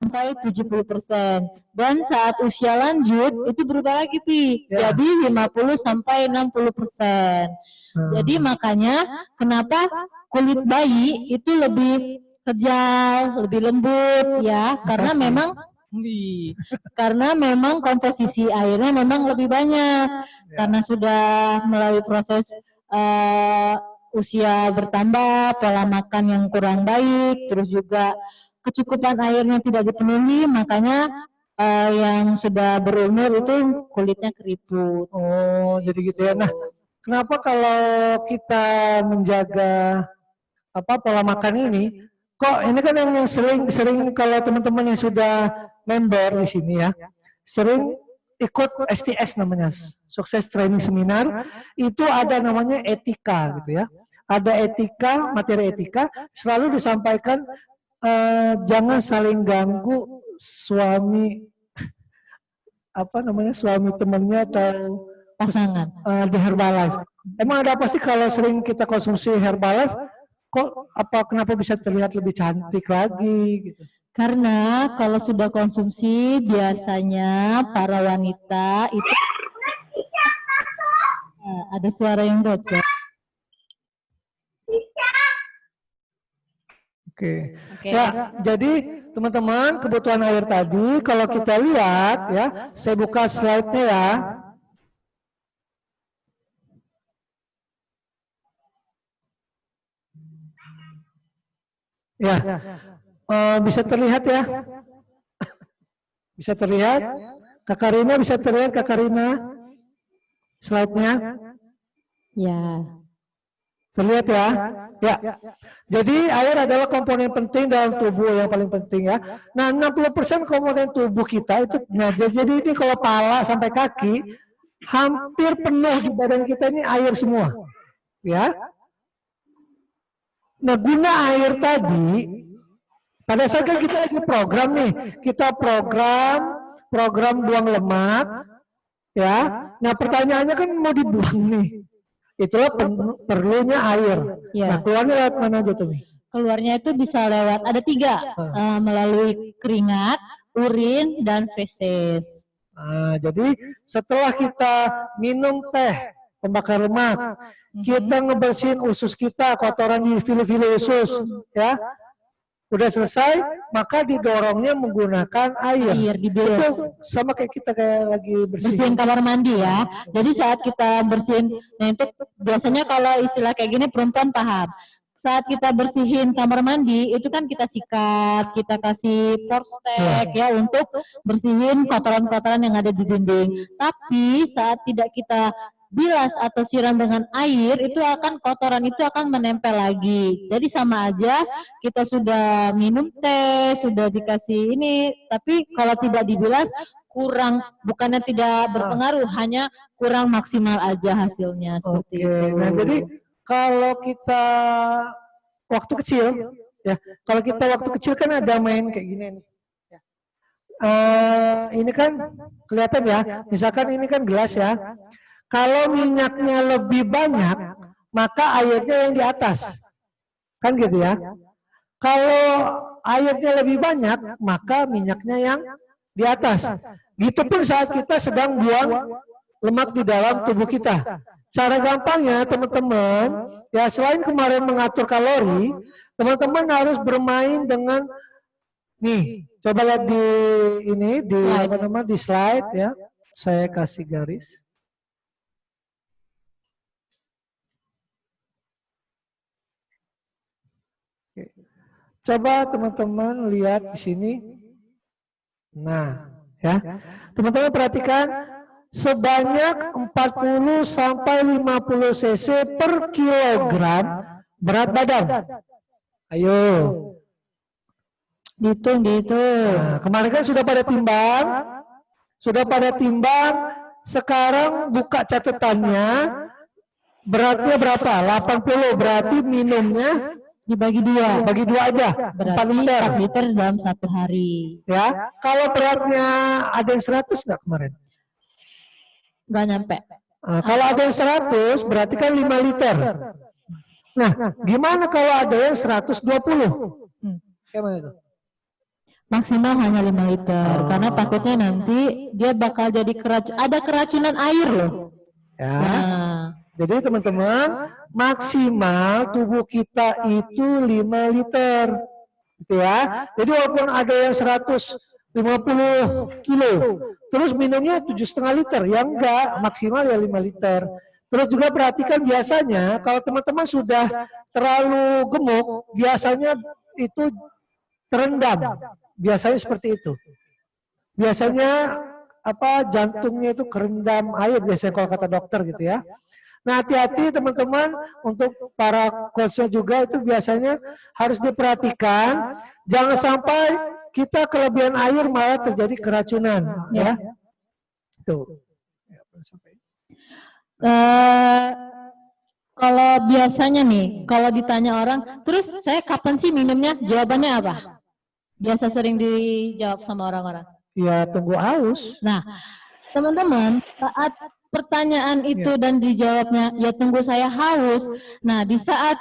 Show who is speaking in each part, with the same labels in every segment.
Speaker 1: sampai 70%. Dan saat usia lanjut itu berubah lagi, Pi.
Speaker 2: Ya.
Speaker 1: Jadi 50 sampai 60%. Jadi makanya kenapa kulit bayi itu lebih kejal, lebih lembut ya, karena memang komposisi airnya memang lebih banyak. Karena sudah melalui proses usia bertambah, pola makan yang kurang baik, terus juga kecukupan airnya tidak dipenuhi, makanya yang sudah berumur itu kulitnya keriput.
Speaker 2: Oh, jadi gitu ya. Nah, kenapa kalau kita menjaga pola makan ini, kok ini kan yang sering kalau teman-teman yang sudah member di sini ya, sering ikut STS namanya, Sukses Training Seminar, itu ada namanya etika gitu ya. Ada etika, materi etika, selalu disampaikan jangan saling ganggu suami suami temannya atau
Speaker 1: pasangan
Speaker 2: di Herbalife. Emang ada apa sih kalau sering kita konsumsi Herbalife, kok kenapa bisa terlihat lebih cantik lagi gitu?
Speaker 1: Karena kalau sudah konsumsi biasanya para wanita itu ada suara yang bocor.
Speaker 2: Oke. Ya, jadi teman-teman kebutuhan air tadi kalau kita lihat ya, saya buka slide-nya ya. Ya, bisa terlihat ya. Bisa terlihat. Kak Karina bisa terlihat Kak Karina slide-nya?
Speaker 1: Ya.
Speaker 2: Terlihat ya? Ya. Jadi air adalah komponen penting dalam tubuh yang paling penting ya. Nah, 60% komponen tubuh kita itu, nah jadi ini kalau kepala sampai kaki hampir penuh di badan kita ini air semua. Ya. Nah, guna air tadi, pada saat kan kita lagi program nih, kita program buang lemak, ya. Nah, pertanyaannya kan mau dibuang nih. Itulah perlunya air. Ya. Nah, keluarnya lewat mana aja tuh?
Speaker 1: Keluarnya itu bisa lewat, ada 3, melalui keringat, urin, dan feses.
Speaker 2: Nah, jadi setelah kita minum teh pembakar lemak, kita ngebersihin usus kita, kotoran di fili-fili usus, ya. Udah selesai, maka didorongnya menggunakan air. Itu sama kayak kita lagi
Speaker 1: bersihin kamar mandi ya. Jadi saat kita bersihin, nah itu biasanya kalau istilah kayak gini perempuan paham. Saat kita bersihin kamar mandi, itu kan kita sikat, kita kasih porstek ya untuk bersihin kotoran-kotoran yang ada di dinding. Tapi saat tidak kita bilas atau siram dengan air, itu kotoran itu akan menempel lagi. Jadi sama aja kita sudah minum teh, sudah dikasih ini, tapi kalau tidak dibilas kurang, bukannya tidak berpengaruh, hanya kurang maksimal aja hasilnya seperti itu.
Speaker 2: Nah, jadi kalau kita waktu kecil, ya, kalau kita waktu kecil kan ada main kayak gini nih. Ini kan kelihatan ya, misalkan ini kan gelas ya. Kalau minyaknya lebih banyak, maka airnya yang di atas. Kan gitu ya. Kalau airnya lebih banyak, maka minyaknya yang di atas. Gitu pun saat kita sedang buang lemak di dalam tubuh kita. Cara gampangnya teman-teman, ya selain kemarin mengatur kalori, teman-teman harus bermain dengan, nih, coba lihat di ini, di slide ya. Saya kasih garis. Coba teman-teman lihat di sini. Nah, ya. Teman-teman perhatikan sebanyak 40 sampai 50 cc per kilogram berat badan. Ayo.
Speaker 1: Dihitung.
Speaker 2: Nah, kemarin kan sudah pada timbang. Sekarang buka catatannya. Beratnya berapa? 80, berarti minumnya
Speaker 1: dibagi 2.
Speaker 2: Bagi 2 aja.
Speaker 1: Berarti 4 liter dalam 1 hari.
Speaker 2: Ya. Kalau beratnya ada yang 100 nggak kemarin?
Speaker 1: Nggak nyampe.
Speaker 2: Nah, kalau ada yang 100 berarti kan 5 liter. Nah, gimana kalau ada yang 120? Gimana itu?
Speaker 1: Maksimal hanya 5 liter, karena takutnya nanti dia bakal jadi ada keracunan air loh.
Speaker 2: Ya.
Speaker 1: Nah,
Speaker 2: Jadi teman-teman, maksimal tubuh kita itu 5 liter. Gitu ya. Jadi walaupun ada yang 150 kilo, terus minumnya 7,5 liter, ya enggak, maksimal ya 5 liter. Terus juga perhatikan biasanya kalau teman-teman sudah terlalu gemuk, biasanya itu terendam. Biasanya seperti itu. Biasanya jantungnya itu kerendam air biasanya kalau kata dokter gitu ya. Nah, hati-hati teman-teman, untuk para coachnya juga itu biasanya harus diperhatikan, jangan sampai kita kelebihan air malah terjadi keracunan, ya. Tuh.
Speaker 1: Kalau biasanya nih, kalau ditanya orang, terus saya kapan sih minumnya? Jawabannya apa? Biasa sering dijawab sama orang-orang.
Speaker 2: Ya, tunggu haus.
Speaker 1: Nah, teman-teman, saat pertanyaan itu dan dijawabnya, ya tunggu saya haus. Nah, di saat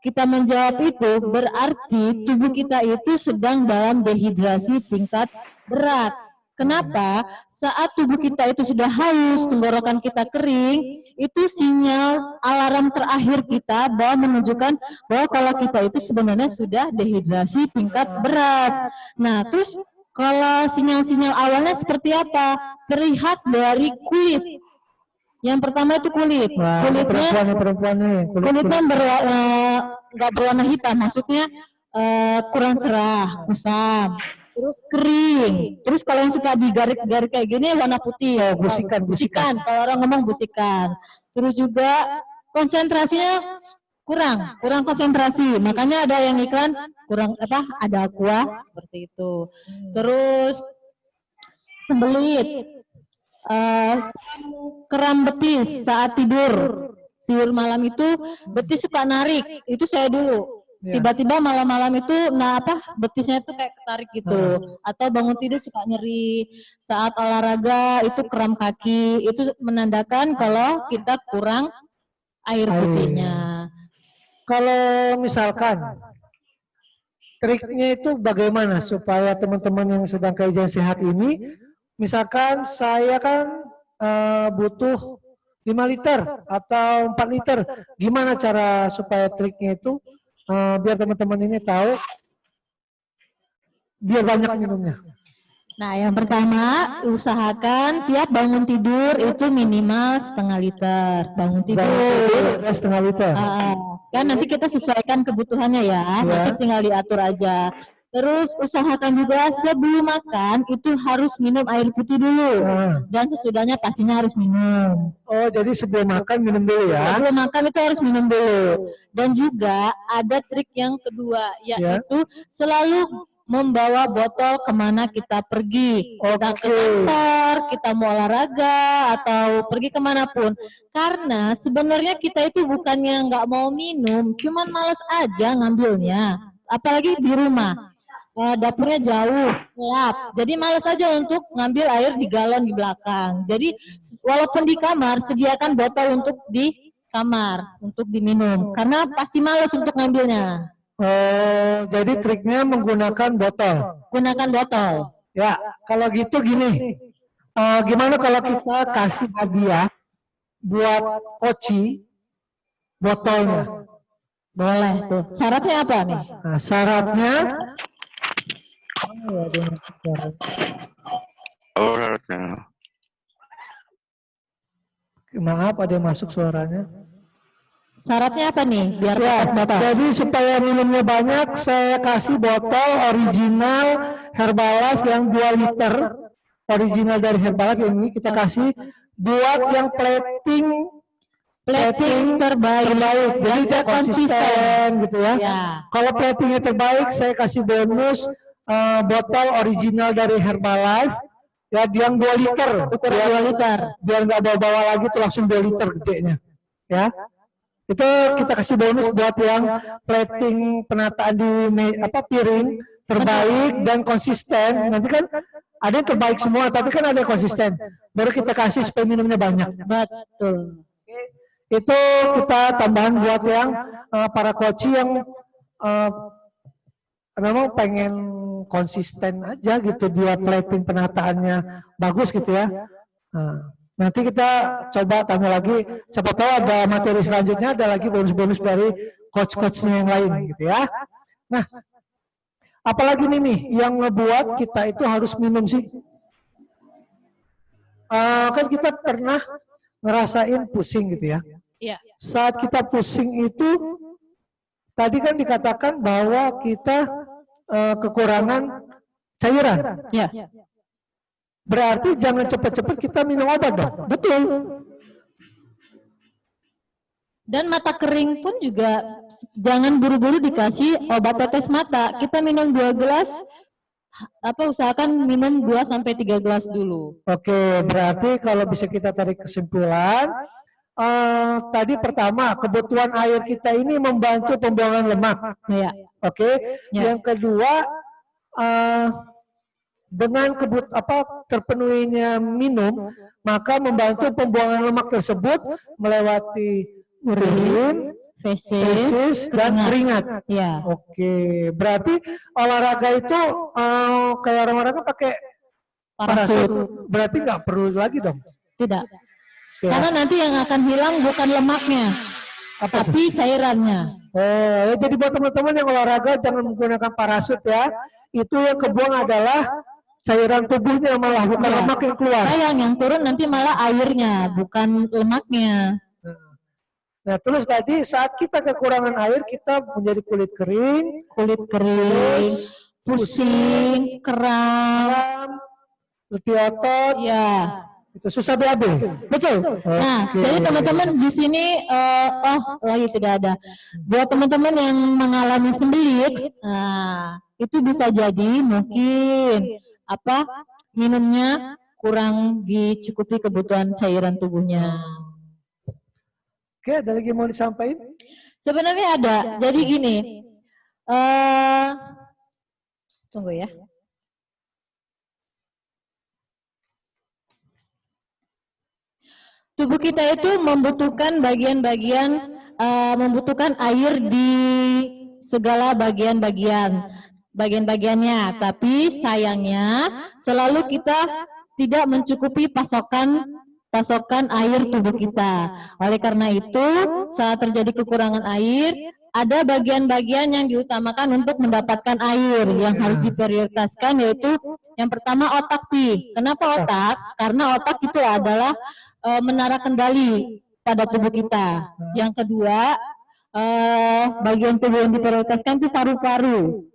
Speaker 1: kita menjawab itu, berarti tubuh kita itu sedang dalam dehidrasi tingkat berat. Kenapa? Saat tubuh kita itu sudah haus, tenggorokan kita kering, itu sinyal alarm terakhir kita bahwa menunjukkan bahwa kalau kita itu sebenarnya sudah dehidrasi tingkat berat. Nah, terus kalau sinyal-sinyal awalnya seperti apa? Terlihat dari kulit. Yang pertama itu kulit.
Speaker 2: Wah, perempuan nih.
Speaker 1: Kulitnya nggak berwarna hitam, maksudnya kurang cerah, kusam. Terus kering. Terus kalau yang suka digarik-garik kayak gini warna putih.
Speaker 2: Oh, busikan.
Speaker 1: Kalau orang ngomong busikan. Terus juga konsentrasinya kurang konsentrasi. Makanya ada yang iklan kurang ada aqua seperti itu. Terus sembelit, kram betis saat tidur malam itu betis suka narik. Itu saya dulu. Tiba-tiba malam-malam itu betisnya itu kayak ketarik gitu. Atau bangun tidur suka nyeri. Saat olahraga itu kram kaki. Itu menandakan kalau kita kurang air putihnya.
Speaker 2: Kalau misalkan triknya itu bagaimana supaya teman-teman yang sedang kajian sehat ini, misalkan saya kan butuh 5 liter atau 4 liter, gimana cara supaya triknya itu biar teman-teman ini tahu biar banyak minumnya?
Speaker 1: Nah, yang pertama usahakan tiap bangun tidur itu minimal setengah liter. Bangun tidur
Speaker 2: setengah liter.
Speaker 1: Kan nanti kita sesuaikan kebutuhannya ya. Nanti tinggal diatur aja. Terus usahakan juga sebelum makan itu harus minum air putih dulu. Dan sesudahnya pastinya harus minum.
Speaker 2: Oh, jadi sebelum makan minum dulu ya?
Speaker 1: Sebelum makan itu harus minum dulu. Dan juga ada trik yang kedua, yaitu selalu membawa botol kemana kita pergi. Kita ke kantor, kita mau olahraga, atau pergi kemanapun. Karena sebenarnya kita itu bukannya nggak mau minum, cuman males aja ngambilnya. Apalagi di rumah. Dapurnya jauh, gelap. Jadi malas aja untuk ngambil air di galon di belakang. Jadi walaupun di kamar, sediakan botol untuk di kamar untuk diminum. Karena pasti malas untuk ngambilnya.
Speaker 2: Oh, jadi triknya menggunakan botol.
Speaker 1: Gunakan botol.
Speaker 2: Ya, kalau gitu gini. Gimana kalau kita kasih hadiah buat koci botolnya?
Speaker 1: Boleh tuh. Syaratnya apa nih?
Speaker 2: Nah, syaratnya maaf ada yang masuk suaranya.
Speaker 1: Syaratnya apa nih? Biar Bapak.
Speaker 2: Jadi supaya minumnya banyak, saya kasih botol original Herbalife yang 2 liter. Original dari Herbalife yang ini kita kasih buat yang plating terbaik. Jadi dia konsisten gitu ya. Kalau platingnya terbaik, saya kasih bonus botol original dari Herbalife ya, yang 2 liter.
Speaker 1: Ukuran 2 liter.
Speaker 2: Biar nggak bawa-bawa lagi tuh langsung 2 liter gedenya. Ya. Itu kita kasih bonus buat yang plating penataan di piring terbaik dan konsisten. Nanti kan ada yang terbaik semua, tapi kan ada yang konsisten. Baru kita kasih supaya minumnya banyak.
Speaker 1: Betul.
Speaker 2: Itu kita tambahan buat yang para koci yang memang pengen konsisten aja gitu, dia plating penataannya bagus gitu ya. Nah, nanti kita coba tanya lagi, siapa tahu ada materi selanjutnya, ada lagi bonus-bonus dari coach-coachnya yang lain gitu ya. Nah, apalagi nih yang ngebuat kita itu harus minum sih? Kan kita pernah ngerasain pusing gitu ya.
Speaker 1: Iya.
Speaker 2: Saat kita pusing itu, tadi kan dikatakan bahwa kita kekurangan cairan.
Speaker 1: Ya.
Speaker 2: Berarti jangan cepat-cepat kita minum obat dong.
Speaker 1: Betul. Dan mata kering pun juga jangan buru-buru dikasih obat tetes mata. Kita minum 2 gelas, usahakan minum 2 sampai 3 gelas dulu.
Speaker 2: Oke, berarti kalau bisa kita tarik kesimpulan, tadi pertama kebutuhan air kita ini membantu pembuangan lemak.
Speaker 1: Ya.
Speaker 2: Oke.
Speaker 1: Ya.
Speaker 2: Yang kedua, dengan terpenuhinya minum, maka membantu pembuangan lemak tersebut melewati urin, fesis, dan keringat.
Speaker 1: Ya.
Speaker 2: Oke, berarti olahraga itu kayak orang-orang pakai parasut, berarti nggak perlu lagi dong?
Speaker 1: Tidak.
Speaker 2: Ya.
Speaker 1: Karena nanti yang akan hilang bukan lemaknya, tapi cairannya.
Speaker 2: Oh, ya jadi buat teman-teman yang olahraga jangan menggunakan parasut ya. Itu yang kebuang adalah cairan tubuhnya, malah bukan
Speaker 1: Ya.
Speaker 2: lemak yang keluar.
Speaker 1: Sayang, yang turun nanti malah airnya, bukan lemaknya.
Speaker 2: Nah, terus tadi saat kita kekurangan air, kita menjadi kulit kering,
Speaker 1: Terus pusing, kram,
Speaker 2: letih otot,
Speaker 1: ya.
Speaker 2: itu susah BAB.
Speaker 1: Betul. Nah,
Speaker 2: Oke.
Speaker 1: jadi teman-teman di sini, lagi tidak ada. Buat teman-teman yang mengalami sembelit, nah, itu bisa jadi mungkin minumnya kurang dicukupi kebutuhan cairan tubuhnya.
Speaker 2: Oke, ada lagi yang mau disampaikan?
Speaker 1: Sebenarnya ada. Jadi gini, tunggu ya. Tubuh kita itu membutuhkan membutuhkan air di segala bagiannya. Tapi sayangnya selalu kita tidak mencukupi pasokan air tubuh kita. Oleh karena itu, saat terjadi kekurangan air, ada bagian-bagian yang diutamakan untuk mendapatkan air yang harus diprioritaskan, yaitu yang pertama otak nih. Kenapa otak? Karena otak itu adalah menara kendali pada tubuh kita. Yang kedua, bagian tubuh yang diprioritaskan itu paru-paru.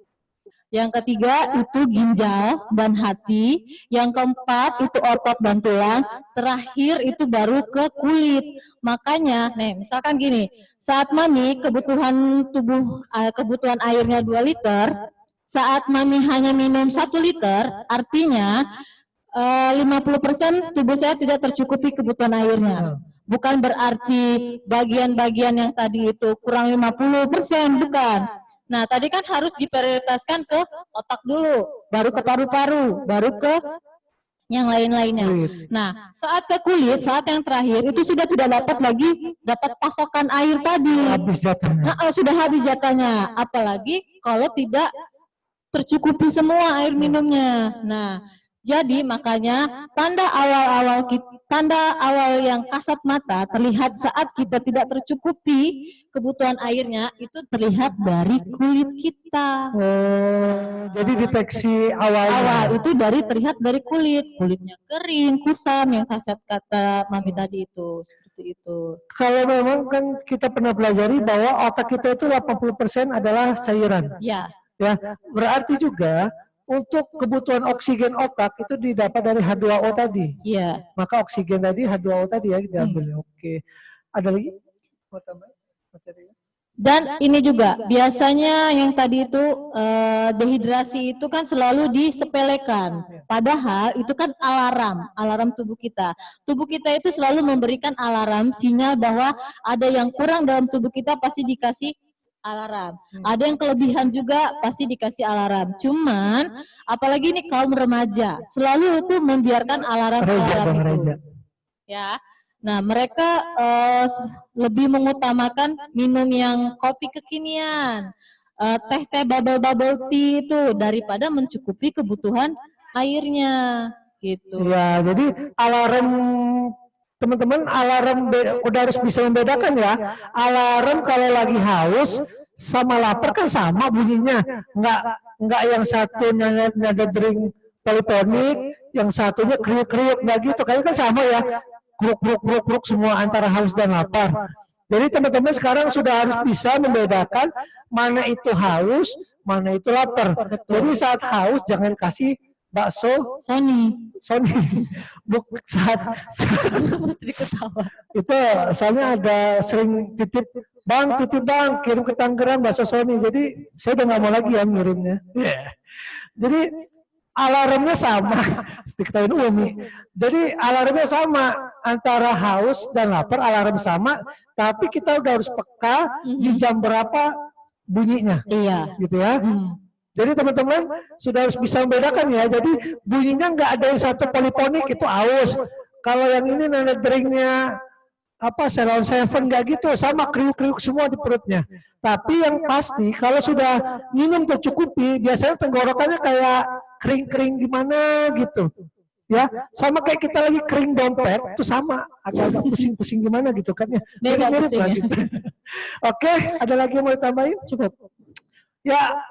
Speaker 1: Yang ketiga itu ginjal dan hati. Yang keempat itu otot dan tulang. Terakhir itu baru ke kulit. Makanya, misalkan gini, saat mami kebutuhan airnya 2 liter, saat mami hanya minum 1 liter, artinya 50% tubuh saya tidak tercukupi kebutuhan airnya. Bukan berarti bagian-bagian yang tadi itu kurang 50%, bukan. Nah, tadi kan harus diprioritaskan ke otak dulu, baru ke paru-paru, baru ke yang lain-lainnya. Nah, saat ke kulit, saat yang terakhir itu sudah tidak dapat pasokan air tadi.
Speaker 2: Habis jatahnya.
Speaker 1: Sudah habis jatahnya. Apalagi kalau tidak tercukupi semua air minumnya. Nah, jadi makanya tanda awal yang kasat mata terlihat saat kita tidak tercukupi kebutuhan airnya itu terlihat dari kulit kita.
Speaker 2: Jadi deteksi awal
Speaker 1: itu terlihat dari kulitnya kering, kusam, yang kasat kata Mami tadi itu, seperti itu.
Speaker 2: Kalau memang kan kita pernah pelajari bahwa otak kita itu 80% adalah cairan.
Speaker 1: Ya.
Speaker 2: Ya, berarti juga untuk kebutuhan oksigen otak itu didapat dari H2O tadi.
Speaker 1: Iya.
Speaker 2: Maka oksigen tadi H2O tadi ya diambil. Oke. Ada lagi? Mau tambah materi?
Speaker 1: Dan ini juga biasanya yang tadi itu dehidrasi itu kan selalu disepelekan. Padahal itu kan alarm tubuh kita. Tubuh kita itu selalu memberikan alarm sinyal bahwa ada yang kurang dalam tubuh kita, pasti dikasih alarm. Ada yang kelebihan juga pasti dikasih alarm. Cuman apalagi nih kaum remaja selalu itu membiarkan alarm itu. Ya. Nah, mereka lebih mengutamakan minum yang kopi kekinian, teh bubble tea itu daripada mencukupi kebutuhan airnya gitu.
Speaker 2: Ya, jadi alarm teman-teman, udah harus bisa membedakan ya. Alarm kalau lagi haus sama lapar kan sama bunyinya. Enggak yang satu nada drink politonik, yang satunya kriuk-kriuk, enggak gitu. Kayaknya kan sama ya. Kruk-kruk semua antara haus dan lapar. Jadi teman-teman sekarang sudah harus bisa membedakan mana itu haus, mana itu lapar. Jadi saat haus jangan kasih bakso Sony. Itu soalnya ada sering titip bang kirim ke Tangerang bakso Sony. Jadi saya udah nggak mau lagi ya ngirimnya. Jadi alarmnya sama. Diketahui Umi. Jadi alarmnya sama antara haus dan lapar, alarm sama. Tapi kita udah harus peka di jam berapa bunyinya.
Speaker 1: Iya.
Speaker 2: Gitu ya. Jadi teman-teman sudah harus bisa membedakan ya. Jadi bunyinya nggak ada yang satu poliponik itu aus. Kalau yang ini nada drinknya apa Ceylon Seven nggak gitu, sama kriuk-kriuk semua di perutnya. Tapi yang pasti kalau sudah minum tercukupi, biasanya tenggorokannya kayak kering-kering gimana gitu. Ya, sama kayak kita lagi kering dompet, itu sama, agak-agak pusing-pusing gimana gitu kan ya. Mirip-mirip lah gitu. Oke, ada lagi yang mau ditambahin? Cukup. Ya,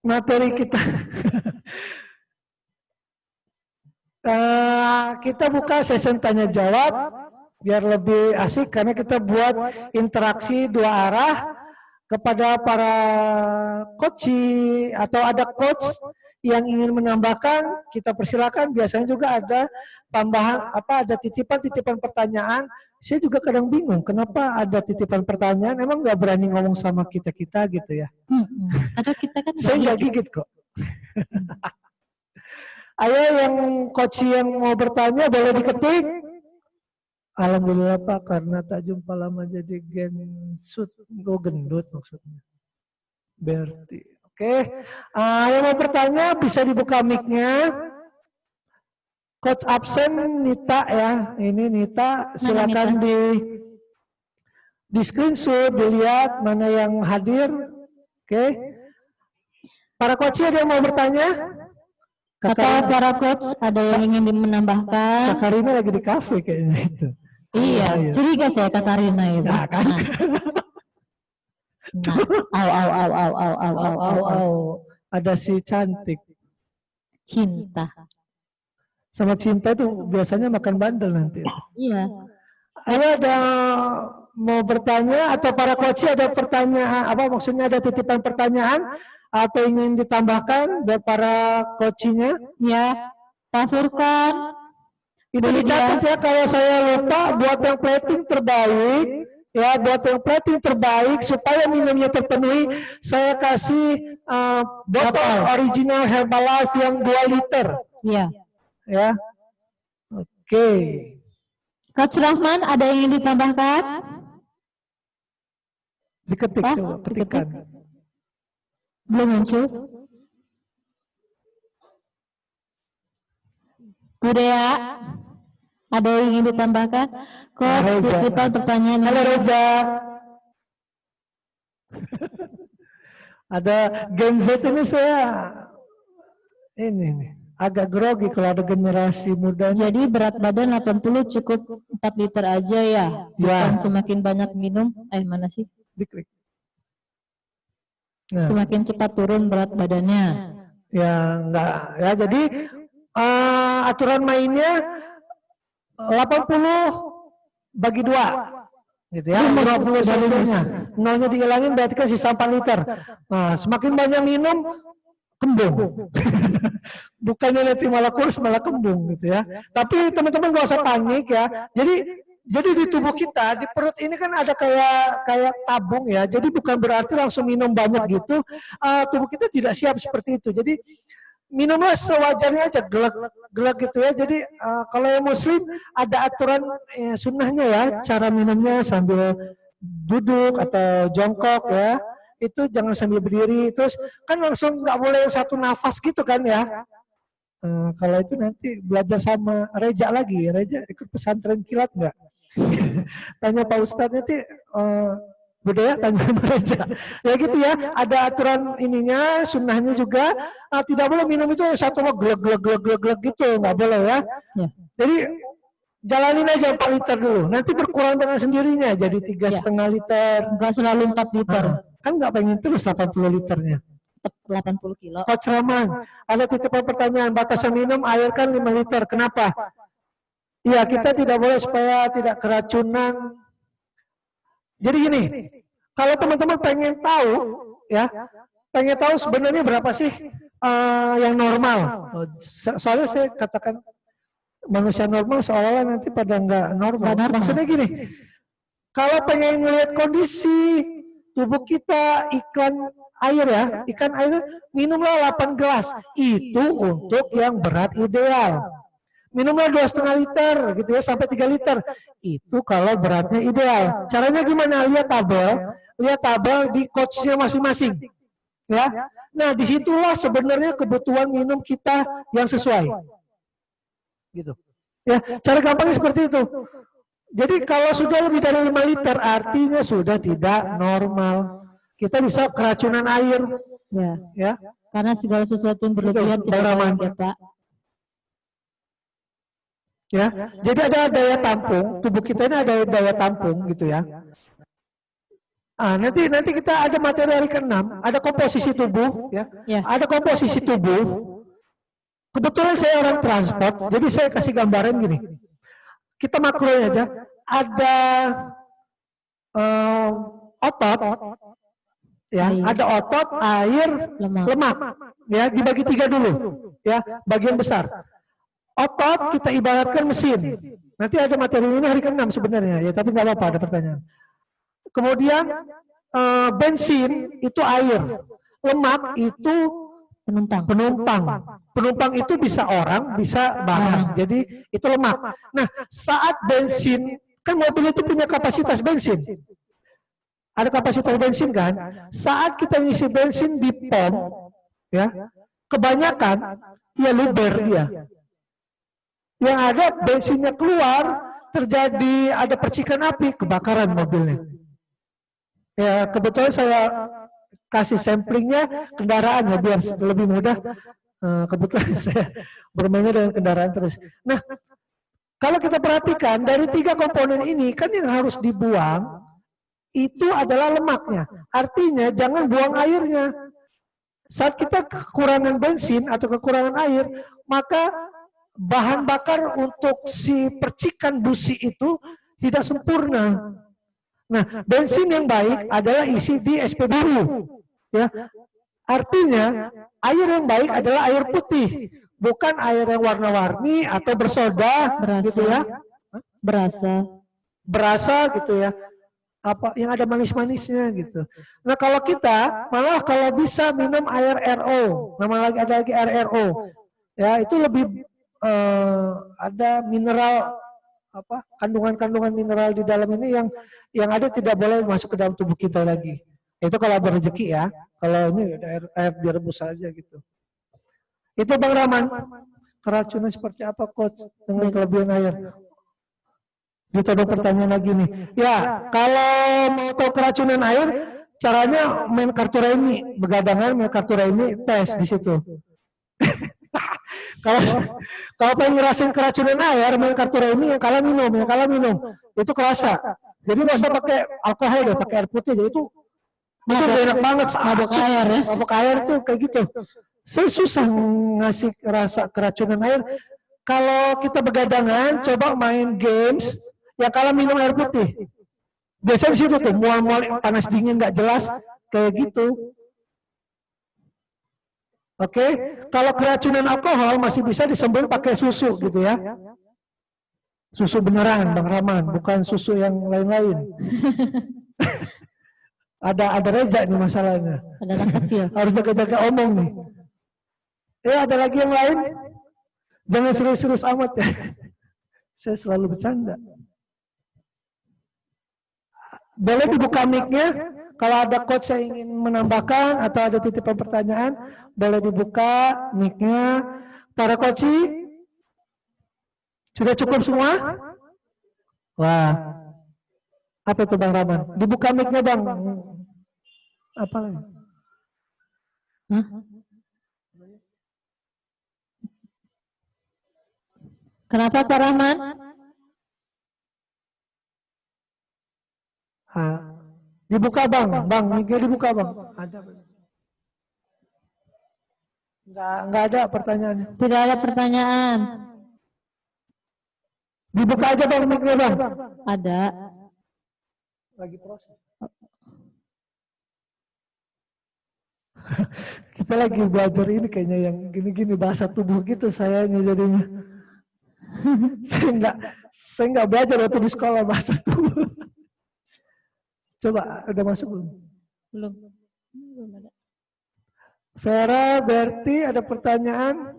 Speaker 2: materi kita kita buka sesi tanya jawab biar lebih asik karena kita buat interaksi dua arah kepada para coach atau ada coach yang ingin menambahkan, kita persilakan. Biasanya juga ada tambahan ada titipan pertanyaan. Saya juga kadang bingung kenapa ada titipan pertanyaan, emang nggak berani ngomong sama kita gitu ya.
Speaker 1: Atau kita kan
Speaker 2: saya nggak gigit kok. Ayo yang coach yang mau bertanya boleh diketik. Alhamdulillah Pak, karena tak jumpa lama jadi gendut maksudnya. Berarti oke. Yang mau bertanya bisa dibuka mic-nya. Coach absen Nita ya, ini Nita, silakan di screenshot, dilihat mana yang hadir. Oke. Para coach ada yang mau bertanya?
Speaker 1: Kata para coach ada yang ingin menambahkan.
Speaker 2: Kak Karina lagi di kafe kayaknya itu.
Speaker 1: Iya, curiga saya Kak Karina itu.
Speaker 2: Nah, kan. Ada si cantik.
Speaker 1: Cinta.
Speaker 2: Sama cinta itu biasanya makan bandel nanti.
Speaker 1: Iya.
Speaker 2: Ayo ada mau bertanya atau para coach ada pertanyaan maksudnya ada titipan pertanyaan atau ingin ditambahkan buat para coachnya?
Speaker 1: Ya, Pak Furkan.
Speaker 2: Itu dicatat ya kalau saya lupa buat yang plating terbaik. Ya, buat yang plating terbaik supaya minumnya terpenuhi, saya kasih botol original Herbalife yang 2 liter.
Speaker 1: Iya.
Speaker 2: Ya, oke.
Speaker 1: Coach Rahman ada yang ingin ditambahkan?
Speaker 2: Diketik coba, ketikan.
Speaker 1: Belum muncul. Budaya, ada yang ingin ditambahkan? Coach, kita pertanyaan.
Speaker 2: Halo Reza. Ada Gen Z ini saya ini nih. Agak grogi kalau ada generasi muda.
Speaker 1: Jadi berat badan 80 cukup 4 liter aja ya? Bukan semakin banyak minum, mana sih?
Speaker 2: Diklik.
Speaker 1: Nah. Semakin cepat turun berat badannya.
Speaker 2: Ya enggak. Ya jadi aturan mainnya 80 bagi 2. Gitu ya. 20 cc-nya. Nolnya dihilangin berarti kan sisa 4 liter. Nah, semakin banyak minum kembung. Bukannya nanti malah kurus malah kembung gitu ya. Tapi teman-teman gak usah panik ya. Jadi di tubuh kita, di perut ini kan ada kayak tabung ya. Jadi bukan berarti langsung minum banyak gitu. Tubuh kita tidak siap seperti itu. Jadi minumlah sewajarnya aja, gelak gitu ya. Jadi kalau yang muslim ada aturan sunnahnya ya. Cara minumnya sambil duduk atau jongkok ya. Itu jangan sambil berdiri, terus kan langsung nggak boleh satu nafas gitu kan ya. Kalau itu nanti belajar sama Reja lagi, Reja ikut pesantren kilat nggak? Tanya Pak Ustadz nanti budaya tanya gereja. Ya gitu ya, ada aturan ininya, sunnahnya juga. Tidak boleh minum itu satu glek gitu, nggak boleh ya.
Speaker 1: Ya.
Speaker 2: Jadi jalanin aja 4 liter dulu, nanti berkurang dengan sendirinya jadi 3,5 liter.
Speaker 1: Enggak selalu 4 liter.
Speaker 2: Kan nggak pengen terus 80 liternya.
Speaker 1: 80 kilo.
Speaker 2: Coach Rahman, ada titipan pertanyaan, batasan minum air kan 5 liter, kenapa? Iya, kita tidak boleh supaya tidak keracunan. Jadi gini, kalau teman-teman pengen tahu, ya, pengen tahu sebenarnya berapa sih yang normal. Soalnya saya katakan manusia normal seolah-olah nanti pada nggak normal. Maksudnya gini, kalau pengen ngelihat kondisi tubuh kita, ikan air minumlah 8 gelas. Itu untuk yang berat ideal. Minumlah 2,5 liter gitu ya sampai 3 liter. Itu kalau beratnya ideal. Caranya gimana? Lihat tabel di coachnya masing-masing. Ya. Nah, disitulah sebenarnya kebutuhan minum kita yang sesuai. Gitu. Ya, cara gampangnya seperti itu. Jadi kalau sudah lebih dari 5 liter artinya sudah tidak normal. Kita bisa keracunan air. Ya.
Speaker 1: Karena segala sesuatu yang berlebihan tidak baik ya, Pak.
Speaker 2: Ya, jadi ada daya tampung, tubuh kita ini ada daya tampung gitu ya. Nanti kita ada materi hari ke-6, ada komposisi tubuh ya. Ada komposisi tubuh. Kebetulan saya orang transport, jadi saya kasih gambaran gini. Kita makronya aja, ada otot ya, ada otot, air, lemak. Ya, dibagi 3 dulu. Ya, bagian besar. Otot kita ibaratkan mesin. Nanti ada materi ini hari ke-6 sebenarnya, ya tapi nggak apa-apa ada pertanyaan. Kemudian bensin itu air, lemak itu penumpang. Penumpang itu bisa orang, bisa barang. Jadi itu lemak. Nah, saat bensin, kan mobil itu punya kapasitas bensin. Ada kapasitas bensin kan? Saat kita ngisi bensin di pom, ya, kebanyakan ya luber dia. Yang ada bensinnya keluar, terjadi ada percikan api, kebakaran mobilnya. Ya, kebetulan saya kasih samplingnya kendaraan ya biar lebih mudah. Kebetulan saya bermainnya dengan kendaraan terus. Nah, kalau kita perhatikan dari 3 komponen ini kan yang harus dibuang itu adalah lemaknya. Artinya jangan buang airnya. Saat kita kekurangan bensin atau kekurangan air, maka bahan bakar untuk si percikan busi itu tidak sempurna. Nah, bensin yang baik adalah isi di SPBU. Ya. Artinya, air yang baik adalah air putih, bukan air yang warna-warni atau bersoda, gitu ya. Berasa gitu ya. Apa yang ada manis-manisnya gitu. Nah, kalau kita malah kalau bisa minum air RO, ada lagi air RO. Ya, itu lebih ada mineral kandungan-kandungan mineral di dalam ini yang ada tidak boleh masuk ke dalam tubuh kita lagi. Itu kalau berrezeki ya. Kalau ini air direbus saja gitu. Itu Bang Rahman. Keracunan seperti apa coach dengan kelebihan air? Ditodong pertanyaan lagi nih. Ya, kalau mau tahu keracunan air, caranya main kartu remi, begadangan main kartu remi, tes di situ. Kalau pengen ngerasain keracunan air, main kartu remi, yang kalah minum, itu kerasa. Jadi nggak usah pakai alkohol deh, pakai air putih. Jadi itu enak banget. Mabuk air tuh kayak gitu. Saya susah ngasih rasa keracunan air. Kalau kita begadangan, coba main games, yang kalah minum air putih. Biasanya di situ tuh mual-mual panas dingin nggak jelas kayak gitu. Oke, kalau keracunan alkohol masih bisa disembuhin pakai susu gitu ya. Susu beneran Bang Rahman, bukan susu yang lain-lain. ada Reza nih masalahnya.
Speaker 1: Ada anak kecil.
Speaker 2: Harus jaga-jaga omong nih. Ada lagi yang lain? Jangan serius-serius amat ya. Saya selalu bercanda. Boleh dibuka mic-nya. Kalau ada coach yang ingin menambahkan atau ada titipan pertanyaan, boleh dibuka mic-nya. Para coach, sudah cukup semua? Wah, Apa itu Bang Rahman? Dibuka mic-nya Bang. Apa lagi?
Speaker 1: Hah? Kenapa Pak Rahman?
Speaker 2: Dibuka Bang, Bang, mic-nya dibuka Bang. Ada. Enggak ada pertanyaannya.
Speaker 1: Tidak ada pertanyaan.
Speaker 2: Dibuka aja Bang mic-nya Bang.
Speaker 1: Ada.
Speaker 2: Lagi proses. Kita lagi belajar ini kayaknya yang gini-gini bahasa tubuh gitu sayanya jadinya. saya nggak belajar waktu di sekolah bahasa tubuh. Coba udah masuk belum?
Speaker 1: Belum. Belum ada.
Speaker 2: Vera, Berti, ada pertanyaan?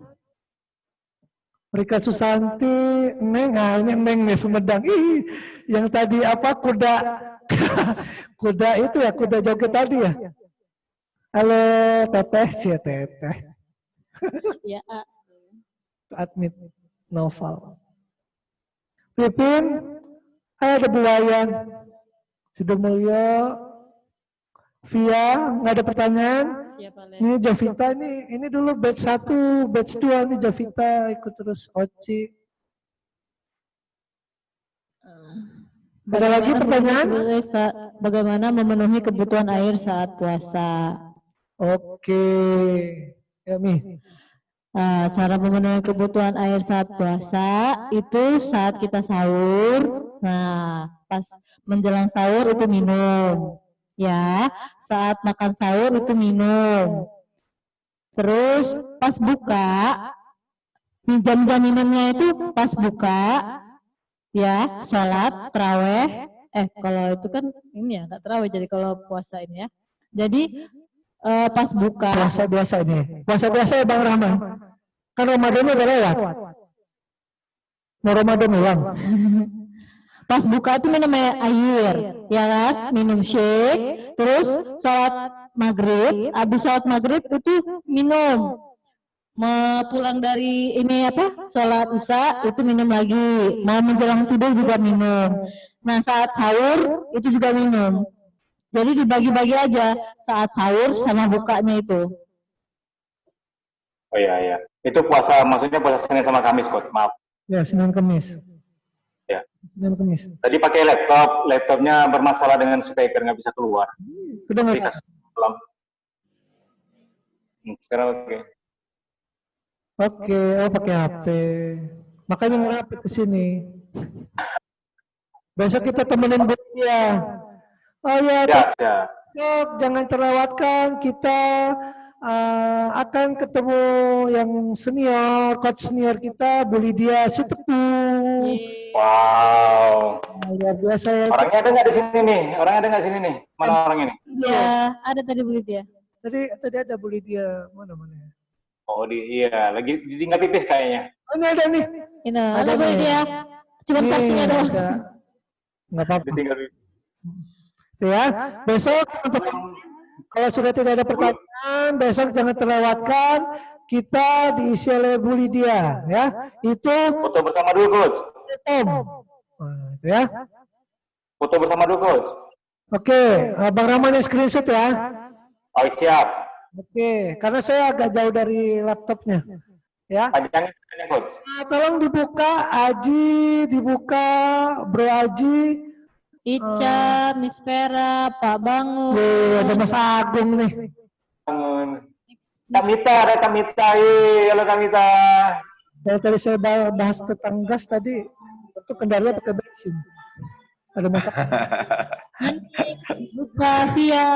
Speaker 2: Rika Susanti, Neng, ini Neng nih Sumedang. Ih, yang tadi apa kuda, kuda itu ya, kuda joget tadi ya. Halo Teteh, si Teteh.
Speaker 1: Ya,
Speaker 2: Admit Novel. Pipin, ada Buayan. Sudah Mulyo, Via, nggak ada pertanyaan?
Speaker 1: ya Pak.
Speaker 2: Ini Jovita ini dulu batch 1, batch 2 nih Jovita ikut terus Oci. Ada lagi pertanyaan?
Speaker 1: Bagaimana memenuhi kebutuhan air saat puasa?
Speaker 2: Oke. Ya Mi.
Speaker 1: Cara memenuhi kebutuhan air saat puasa itu saat kita sahur. Nah, pas menjelang sahur itu minum. Ya, saat makan sahur itu minum. Terus pas buka, jam-jam minumnya itu pas buka, ya, sholat, terawih. Kalau itu kan ini ya, nggak terawih. Jadi kalau puasa ini ya. Jadi pas buka.
Speaker 2: Puasa biasa ini. Puasa biasa ya Bang Rahman. Kan Ramadan udah lewat. Mau Ramadan ulang.
Speaker 1: Pas buka itu minum air, ya kan? Minum shake, terus sholat maghrib, habis sholat maghrib itu minum. Mau pulang dari ini apa? Sholat isya itu minum lagi. Mau menjelang tidur juga minum. Nah saat sahur itu juga minum. Jadi dibagi-bagi aja saat sahur sama bukanya itu.
Speaker 3: Oh iya, iya. Itu puasa, maksudnya puasa Senin sama Kamis, Coach. Maaf.
Speaker 2: Ya, Senin Kamis.
Speaker 3: Ya.
Speaker 2: Senin Kamis.
Speaker 3: Tadi pakai laptopnya bermasalah dengan speaker, nggak bisa keluar.
Speaker 2: Udah nggak?
Speaker 3: Sekarang oke.
Speaker 2: Oke, pakai HP. Makanya ngerapi ke sini. Besok kita temenin dia. Oh ya,
Speaker 3: Ya.
Speaker 2: besok jangan terlewatkan kita akan ketemu yang senior, coach senior kita, Bu Lydia Sitepu.
Speaker 3: Wow.
Speaker 2: Luar biasa ya.
Speaker 3: Orangnya ada nggak di sini nih? Orangnya ada nggak di sini nih? Mana orang ini?
Speaker 1: Ya, ada tadi Bu Lydia.
Speaker 2: Tadi ada Bu Lydia, mana?
Speaker 3: Oh, iya, lagi ditinggal pipis kayaknya.
Speaker 2: Oh, ini ada nih.
Speaker 1: Ini, ada Bu Lydia. Cuma versinya doang.
Speaker 2: Nggak apa-apa.
Speaker 3: Ditinggal pipis.
Speaker 2: Ya, besok kalau sudah tidak ada pertanyaan, besok jangan terlewatkan kita diisi oleh Bu Lydia, ya. Itu
Speaker 3: Foto bersama dulu, Coach.
Speaker 2: Ya.
Speaker 3: Foto bersama dulu, Coach.
Speaker 2: Oke, Bang Rahman screenshot ya.
Speaker 3: Oh, siap.
Speaker 2: Oke, karena saya agak jauh dari laptopnya. Ya.
Speaker 3: Panjangnya, Coach.
Speaker 2: Tolong dibuka, Aji, dibuka, Bro Aji.
Speaker 1: Ica, Miss Vera, Pak Bangun.
Speaker 2: Ada Mas Agung nih.
Speaker 3: Bangun. Kamita, ada Kamita. Halo Kamita.
Speaker 2: Tadi saya bahas tentang gas tadi, itu kendaraannya pakai bensin. Ada Mas Agung.
Speaker 1: Buka Via.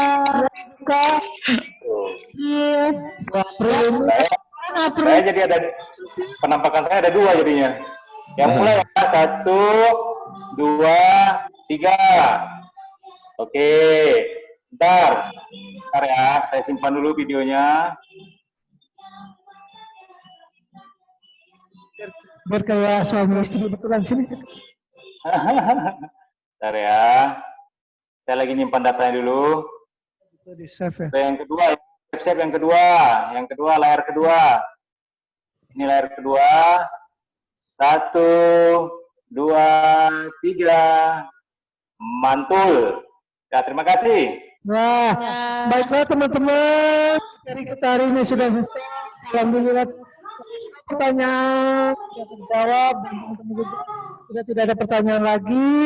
Speaker 1: Buka. Iya.
Speaker 3: Saya jadi ada penampakan saya ada dua jadinya. Yang mulai ya 1, 2, 3. Oke, bentar ya, saya simpan dulu videonya.
Speaker 2: Biar kayak suami istri betulan sini.
Speaker 3: Bentar ya, saya lagi nyimpan datanya dulu.
Speaker 2: Di save ya.
Speaker 3: Yang kedua, save yang kedua, layar kedua. Ini layar kedua. 1, 2, 3. mantul. Ya, terima kasih.
Speaker 2: Nah, baiklah teman-teman, dari kita hari ini sudah selesai. Alhamdulillah semua pertanyaan sudah terjawab dan teman-teman juga sudah tidak ada pertanyaan lagi.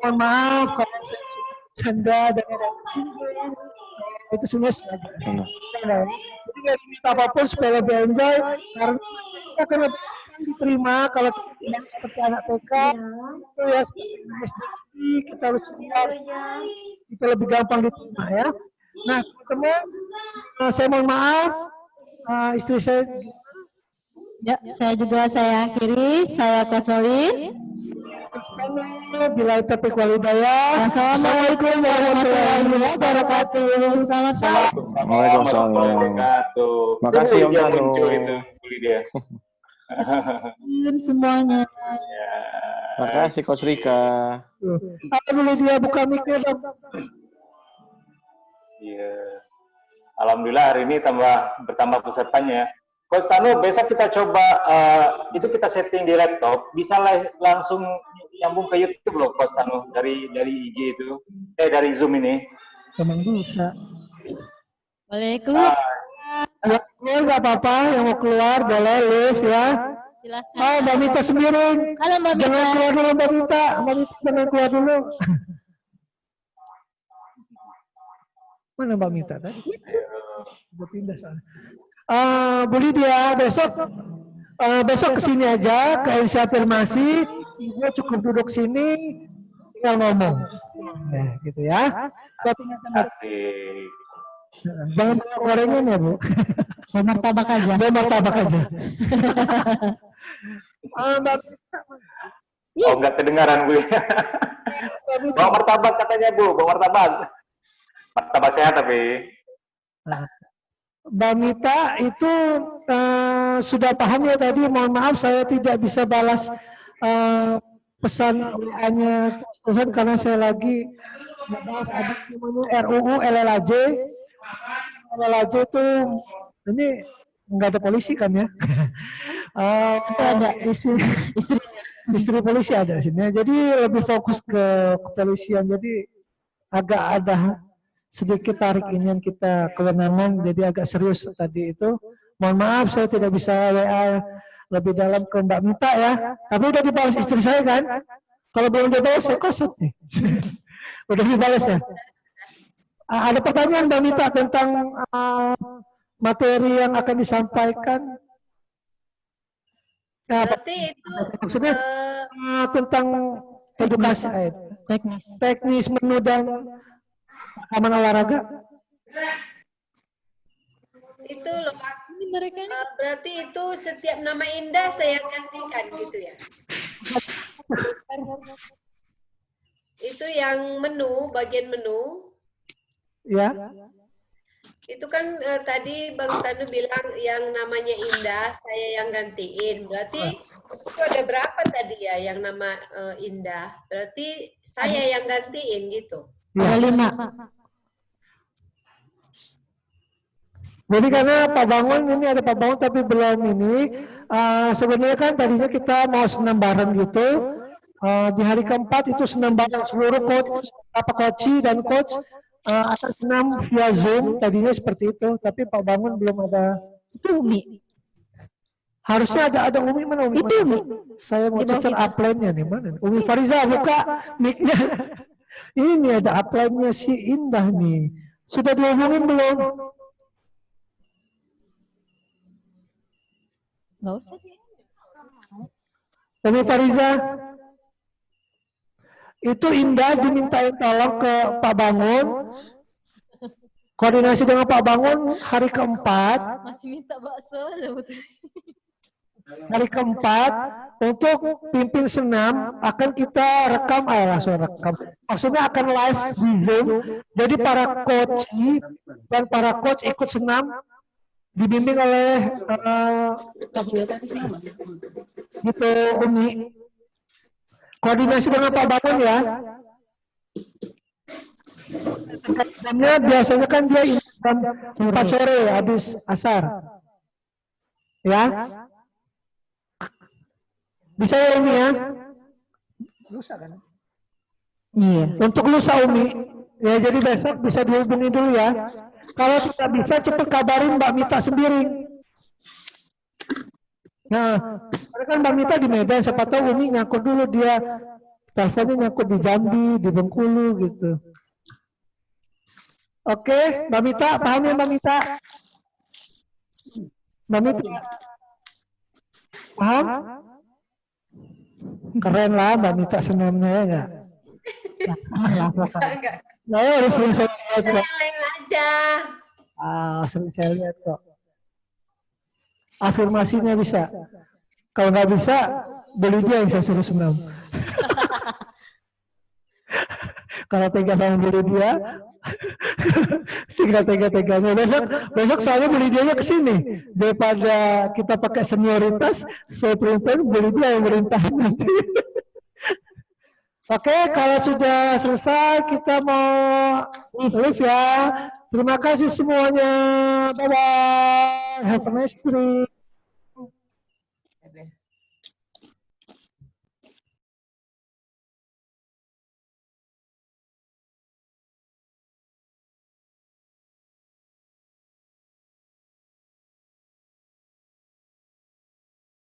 Speaker 2: Mohon maaf kalau saya sudah canda dan ada singgung. Itu semua sengaja. Nah, jadi nggak diminta apapun supaya lebih enjoy karena kita akan lebih gampang diterima kalau kita bilang seperti anak TK itu ya seperti SD kita harus siap, kita lebih gampang diterima ya. Nah teman-teman, saya mohon maaf, istri saya
Speaker 1: Ya, saya juga saya akhiri, saya Kosolin.
Speaker 2: bila topik walidaya.
Speaker 1: Assalamualaikum warahmatullahi wabarakatuh. Selamat malam.
Speaker 3: Waalaikumsalam warahmatullahi wabarakatuh.
Speaker 4: Makasih Om
Speaker 3: Dia
Speaker 4: Tanu.
Speaker 3: muncul itu, dia.
Speaker 1: Semuanya.
Speaker 4: Makasih Coach Rika.
Speaker 2: Apa dulu dia buka mikir dong.
Speaker 3: Iya. Alhamdulillah hari ini bertambah pesertanya. Coach Tanu, besok kita coba itu kita setting di laptop, bisa langsung nyambung ke YouTube loh, Coach Tanu, dari IG itu, dari Zoom ini.
Speaker 2: Emang bisa.
Speaker 1: Boleh keluar.
Speaker 2: Yang keluar nggak apa-apa, yang mau keluar boleh live ya.
Speaker 1: Silakan.
Speaker 2: Oh, Mbak Mita sendiri.
Speaker 1: Halo Mbak Mita.
Speaker 2: Jangan keluar dulu Mbak Mita. Mbak Mita jangan keluar dulu. Mana Mbak Mita tadi? Udah pindah soalnya. Bu Lydia, besok kesini aja ke NC Afirmasi. Ibu cukup duduk sini, tinggal ngomong. Nah, gitu ya.
Speaker 3: Asik.
Speaker 2: Jangan bawa gorengan ya Bu.
Speaker 1: Bawa martabak aja.
Speaker 2: Bawa martabak aja.
Speaker 3: Oh, nggak kedengaran Bu. Bawa martabak katanya Bu, bawa martabak. Martabak sehat tapi.
Speaker 2: Mbak Mita itu sudah paham ya tadi, mohon maaf saya tidak bisa balas pesan WA-nya terusan karena saya lagi membahas ada namanya RUU LLAJ. LLAJ itu ini nggak ada polisi kan ya?
Speaker 1: Ada
Speaker 2: istri polisi ada di sini. Jadi lebih fokus ke kepolisian. Jadi agak ada sedikit tarik inian kita kewenangan, jadi agak serius tadi itu. Mohon maaf saya tidak bisa WA lebih dalam ke Mbak Mita ya. Tapi udah dibalas istri saya kan? Kalau belum dibalas saya kosong nih. Udah dibalas ya. Ada pertanyaan Mbak Mita tentang materi yang akan disampaikan.
Speaker 5: Berarti itu
Speaker 2: Maksudnya tentang edukasi teknis menu dan aman olahraga.
Speaker 5: itu loh,
Speaker 1: mereka
Speaker 5: berarti itu setiap nama indah saya gantikan gitu ya. Itu yang menu, bagian menu.
Speaker 2: Ya.
Speaker 5: Itu kan tadi Bang Tanu bilang yang namanya Indah, saya yang gantiin. Berarti itu ada berapa tadi ya yang nama Indah? Berarti saya yang gantiin gitu.
Speaker 2: Ya.
Speaker 1: ada 5.
Speaker 2: Jadi karena Pak Bangun ini ada Pak Bangun tapi belum ini. Sebenarnya kan tadinya kita mau senam bareng gitu. Di hari keempat itu senam bareng seluruh coach, coach dan coach akan senam via Zoom. Tadinya seperti itu, tapi Pak Bangun belum ada.
Speaker 1: Itu Umi.
Speaker 2: Harusnya ada Umi mana Umi?
Speaker 1: Itu Umi.
Speaker 2: Saya mau cecer upline-nya nih mana? Umi Fariza buka mic-nya. Ini ada upline-nya si Indah nih. Sudah dihubungin belum?
Speaker 1: Nggak usah.
Speaker 2: Umi Fariza. Itu Indah dimintain tolong ke Pak Bangun. Koordinasi dengan Pak Bangun hari keempat.
Speaker 1: Masih minta bakso.
Speaker 2: Hari keempat untuk pimpin senam akan kita rekam, langsung rekam. Maksudnya akan live di Zoom. Jadi para coach dan para coach ikut senam dibimbing oleh gitu Umi. Koordinasi dengan Pak Bangun ya. Senamnya biasanya kan dia jam 4 sore habis asar. Ya. Bisa ya ini ya? Rusak kan?
Speaker 1: Iya.
Speaker 2: Untuk lusa Umi, ya jadi besok bisa dihubungi dulu ya. Kalau tidak bisa cepat kabarin Mbak Mita sendiri. Nah, karena kan Mbak Mita di Medan, siapa tahu Umi nyangkut dulu dia teleponnya nyangkut di Jambi, di Bengkulu gitu. Oke, Mbak Mita, paham ya Mbak Mita? Mbak Mita, paham? Keren lah Mbak Mita senamnya ya nggak?
Speaker 5: Enggak.
Speaker 2: Nah, harus sering saya lihat kok.
Speaker 5: Yang lain aja.
Speaker 2: Sering saya lihat kok. Afirmasinya bisa. Kalau nggak bisa, beli dia yang saya suruh senam. Kalau tega sama beli dia, tinggal tega-teganya. Besok saya beli dia ke sini. Daripada kita pakai senioritas, saya perintah beli dia yang merintah nanti. Oke, kalau sudah selesai, kita mau live ya. Terima kasih semuanya. Bye-bye. Have a nice day.